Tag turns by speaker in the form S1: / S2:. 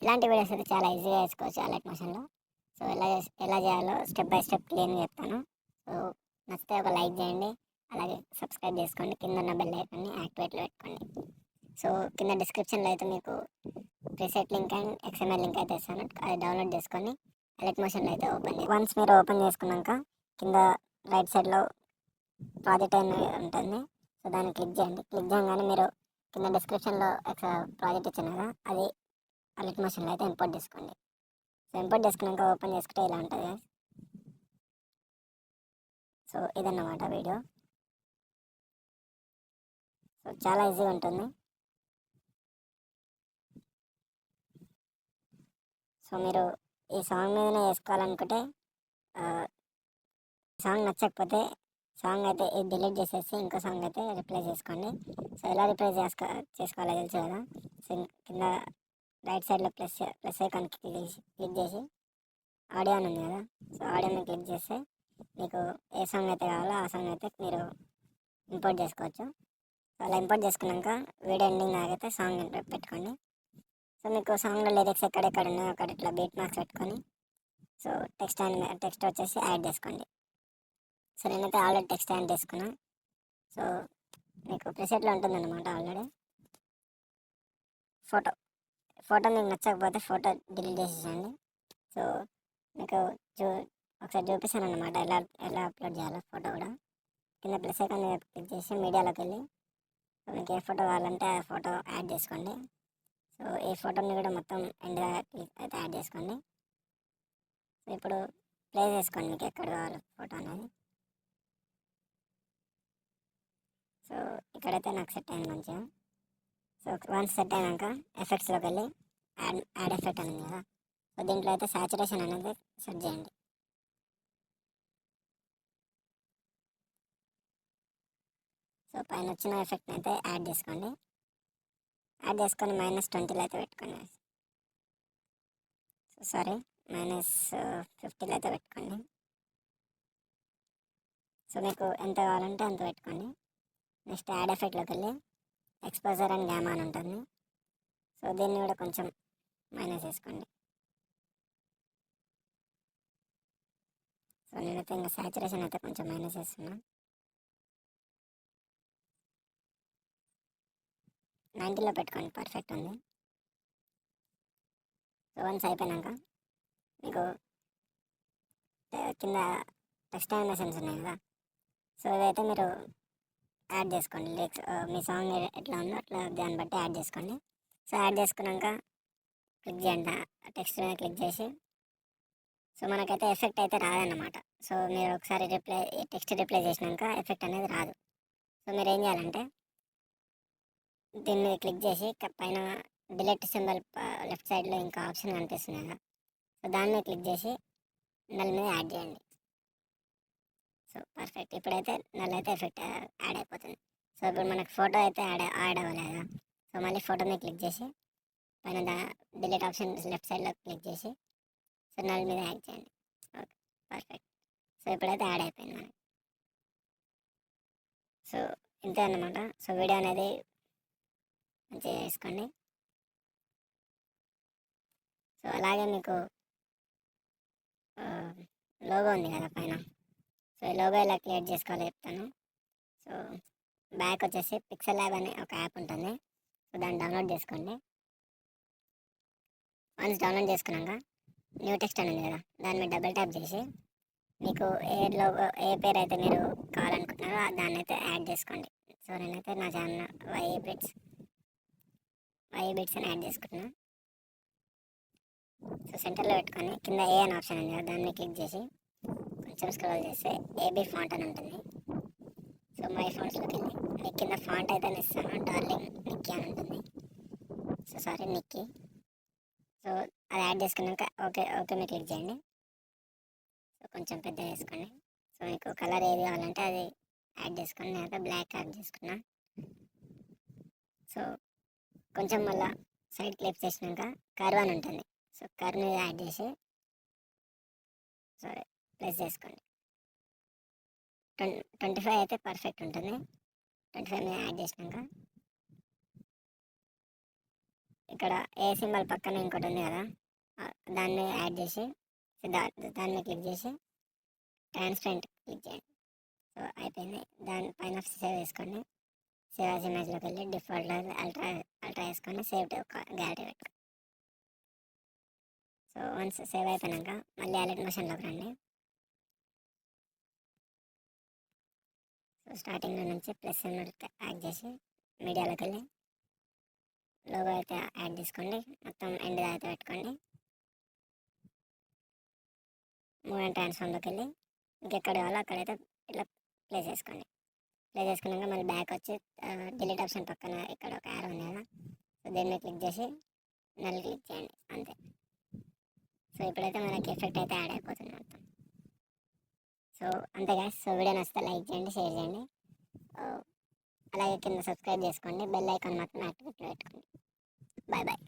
S1: ఇలాంటి వీడియోస్ అయితే చాలా ఈజీగా చేసుకోవచ్చు అలర్ట్ మోషన్లో. సో ఎలా చేయాలో స్టెప్ బై స్టెప్ క్లియర్గా చెప్తాను. సో నచ్చితే ఒక లైక్ చేయండి, అలాగే సబ్స్క్రైబ్ చేసుకోండి, కింద ఉన్న బెల్ ఐకాన్ని యాక్టివేట్లో పెట్టుకోండి. సో కింద డిస్క్రిప్షన్లో అయితే మీకు preset link and XML link అయితే ఇస్తాను. అది డౌన్లోడ్ చేసుకొని అలర్ట్ మోషన్లో అయితే ఓపెన్ చేయండి. వన్స్ మీరు ఓపెన్ చేసుకున్నాక కింద రైట్ సైడ్లో ప్రాజెక్ట్ అనేది ఉంటుంది. సో దాన్ని క్లిక్ చేయండి. క్లిక్ చేయగానే మీరు కింద డిస్క్రిప్షన్లో ప్రాజెక్ట్ ఇచ్చాను కదా, అది అలర్ట్ మోషన్లో అయితే ఇంపోర్ట్ చేసుకోండి. సో ఇంపోర్ట్ చేసుకున్నాక ఓపెన్ చేసుకుంటే ఇలా ఉంటుంది. సో ఇదన్నమాట వీడియో. సో చాలా ఈజీగా ఉంటుంది. సో మీరు ఈ సాంగ్ మీదనే వేసుకోవాలనుకుంటే, సాంగ్ నచ్చకపోతే సాంగ్ అయితే ఇది డిలీట్ చేసేసి ఇంకో సాంగ్ అయితే రిప్లేస్ చేసుకోండి. సో ఎలా రిప్లేస్ చేసుకోవాలో తెలుసు కదా. సో కింద రైట్ సైడ్లో ప్లస్ ఐకాన్ క్లిక్ చేసి ఆడియో అని ఉంది కదా, సో ఆడియోని క్లిక్ చేస్తే మీకు ఏ సాంగ్ అయితే కావాలో ఆ సాంగ్ అయితే మీరు ఇంపోర్ట్ చేసుకోవచ్చు. సో అలా ఇంపోర్ట్ చేసుకున్నాక వీడియో ఎండింగ్ ఆగితే సాంగ్ పెట్టుకోండి. సో మీకు సాంగ్లో లిరిక్స్ ఎక్కడెక్కడ ఉన్నాయో అక్కడ ఇట్లా బీట్ మార్క్స్ పెట్టుకొని, సో టెక్స్ట్ వచ్చేసి యాడ్ చేసుకోండి. సో నేనైతే ఆల్రెడీ టెక్స్ట్ యాడ్ చేసుకున్నా. సో మీకు ప్రిసెట్లో ఉంటుందన్నమాట ఆల్రెడీ. ఫోటో మీకు నచ్చకపోతే ఫోటో డిలీట్ చేసేసండి. సో మీకు ఒకసారి చూపిస్తాను అన్నమాట ఎలా అప్లోడ్ చేయాలో ఫోటో కూడా. కింద ప్లస్ ఐకాన్ క్లిక్ చేసి మీడియాలోకి వెళ్ళి మీకు ఏ ఫోటో కావాలంటే ఆ ఫోటో యాడ్ చేసుకోండి. సో ఈ ఫోటోని కూడా మొత్తం ఎండ్గా అయితే యాడ్ చేసుకోండి. సో ఇప్పుడు ప్లే చేసుకోండి మీకు ఎక్కడ కావాలి ఫోటో అనేది. సో ఇక్కడైతే నాకు సెట్ అయింది మంచిగా. సో వన్స్ సెట్ అయినాక ఎఫెక్ట్స్లోకి వెళ్ళి యాడ్ ఎఫెక్ట్ అనేది కదా, సో దీంట్లో అయితే సాచురేషన్ అనేది సెట్ చేయండి. సో పైన వచ్చిన ఎఫెక్ట్ని అయితే యాడ్ చేసుకోండి. యాడ్ చేసుకొని -20లో అయితే పెట్టుకోండి. సో సారీ -50లో అయితే పెట్టుకోండి. సో మీకు ఎంత కావాలంటే అంత పెట్టుకోండి. నెక్స్ట్ యాడ్ ఎఫెక్ట్లోకి వెళ్ళి ఎక్స్పోజర్ అండ్ గ్యామా అని ఉంటుంది. సో దీన్ని కూడా కొంచెం మైనస్ చేసుకోండి. సో నేనైతే ఇంకా సాచురేషన్ అయితే కొంచెం మైనస్ చేస్తున్నా. 90లో పెట్టుకోండి, పర్ఫెక్ట్ ఉంది. సో వన్స్ అయిపోయినాక మీకు కింద టెక్స్ట్ యానిమేషన్స్ ఉన్నాయి కదా, సో ఇదైతే మీరు యాడ్ చేసుకోండి. మీ సాంగ్ ఎట్లా ఉందో అట్లా దాన్ని బట్టి యాడ్ చేసుకోండి. సో యాడ్ చేసుకున్నాక క్లిక్ చేయండి, టెక్స్ట్ మీద క్లిక్ చేసి. సో మనకైతే ఎఫెక్ట్ అయితే రాదన్నమాట. సో మీరు ఒకసారి టెక్స్ట్ రిప్లై చేసినాక ఎఫెక్ట్ అనేది రాదు. సో మీరు ఏం చేయాలంటే దీన్ని క్లిక్ చేసి పైన డిలీట్ సింబల్ లెఫ్ట్ సైడ్లో ఇంకా ఆప్షన్ కనిపిస్తుంది కదా, సో దాన్ని క్లిక్ చేసి నల్ మీద యాడ్ చేయండి. So perfect. ఇప్పుడైతే నల్ అయితే ఎఫెక్ట్ యాడ్ అయిపోతుంది. సో ఇప్పుడు మనకు ఫోటో అయితే యాడ్ అవ్వలేదు కదా, సో మళ్ళీ ఫోటో మీద క్లిక్ చేసి పైన డిలీట్ ఆప్షన్ లెఫ్ట్ సైడ్లో క్లిక్ చేసి సో నల్ మీద యాడ్ చేయండి. Okay, perfect. సో ఇప్పుడైతే యాడ్ అయిపోయింది మనకి. సో ఇంతే అన్నమాట. సో వీడియో అనేది మంచిగా చేసుకోండి. సో అలాగే మీకు లోగో ఉంది కదా పైన, సో ఈ లోగో ఎలా క్రియేట్ చేసుకోవాలో చెప్తాను. సో బ్యాక్ వచ్చేసి పిక్సెల్ ల్యాబ్ అనే ఒక యాప్ ఉంటుంది. సో దాన్ని డౌన్లోడ్ చేసుకోండి. వన్స్ డౌన్లోడ్ చేసుకున్నాక న్యూ టెక్స్ట్ అని ఉంది కదా, దాని మీద డబుల్ ట్యాప్ చేసి మీకు ఏ పేరు అయితే మీరు కావాలనుకుంటున్నారో దాన్ని అయితే యాడ్ చేసుకోండి. సో నేనైతే నా ఛానల్ వై బిట్స్ అని యాడ్ చేసుకుంటున్నాను. సో సెంటర్లో పెట్టుకొని కింద ఏ అని ఆప్షన్ ఉంది కదా, దాన్ని క్లిక్ చేసి కొంచెం స్క్రోల్ చేస్తే ఏబీ ఫాంట్ అని ఉంటుంది. సో మై ఫాంట్స్లోకి వెళ్ళి మీకు కింద ఫాంట్ అయితే ఇస్తాను, డార్లింగ్ నిక్కీ అని ఉంటుంది. So sorry, Nikki. సో అది యాడ్ చేసుకున్నాక ఓకే మీరు క్లిక్ చేయండి. సో కొంచెం పెద్ద వేసుకోండి. సో మీకు కలర్ ఏది కావాలంటే అది యాడ్ చేసుకొని నేనైతే బ్లాక్ యాడ్ చేసుకున్నా. సో కొంచెం మళ్ళీ సైడ్ క్లిప్ చేసినాక కర్వ్ అని ఉంటుంది. సో కర్వ్ని యాడ్ చేసి సరే ప్లేస్ చేసుకోండి. 25 అయితే పర్ఫెక్ట్ ఉంటుంది. 25 యాడ్ చేసినాక ఇక్కడ ఏ సింబల్ పక్కన ఇంకోటి ఉంది కదా, దాన్ని యాడ్ చేసి దాన్ని క్లిక్ చేసి ట్రాన్స్పరెంట్ క్లిక్ చేయండి. సో అయిపోయింది. దానిపైన సేవ్ వేసుకోండి. సేవ్ యాజ్ ఇమేజ్లోకి వెళ్ళి డిఫాల్ట్లో అల్ట్రా అల్ట్రా వేసుకొని సేవ్ టు గ్యాలరీ పెట్టుకోండి. సో వన్స్ సేవ్ అయిపోయినాక మళ్ళీ అలర్ట్ మోషన్లోకి రండి. సో స్టార్టింగ్లో నుంచి ప్లస్ యాడ్ చేసి మీడియాలోకి వెళ్ళి లోగో అయితే యాడ్ చేసుకోండి. మొత్తం ఎండ్ అయితే పెట్టుకోండి. మూవ్ అండ్ ట్రాన్స్ఫార్మ్లోకి వెళ్ళి ఇంకెక్కడ కావాలో అక్కడైతే ఇట్లా ప్లేస్ చేసుకోండి. ప్లేస్ చేసుకున్నాక మళ్ళీ బ్యాక్ వచ్చి డిలీట్ ఆప్షన్ పక్కన ఇక్కడ ఒక యారో ఉంది కదా, సో దీన్ని క్లిక్ చేసి నల్ క్లిక్ చేయండి అంతే. సో ఇప్పుడైతే మనకి ఎఫెక్ట్ అయితే యాడ్ అయిపోతుంది మొత్తం. సో అంతే గాయ్స్. సో వీడియో నచ్చితే లైక్ చేయండి, షేర్ చేయండి, అలాగే కింద సబ్స్క్రైబ్ చేసుకోండి, బెల్ ఐకాన్ మాత్రం యాక్టివేట్లో పెట్టుకోండి. Bye bye.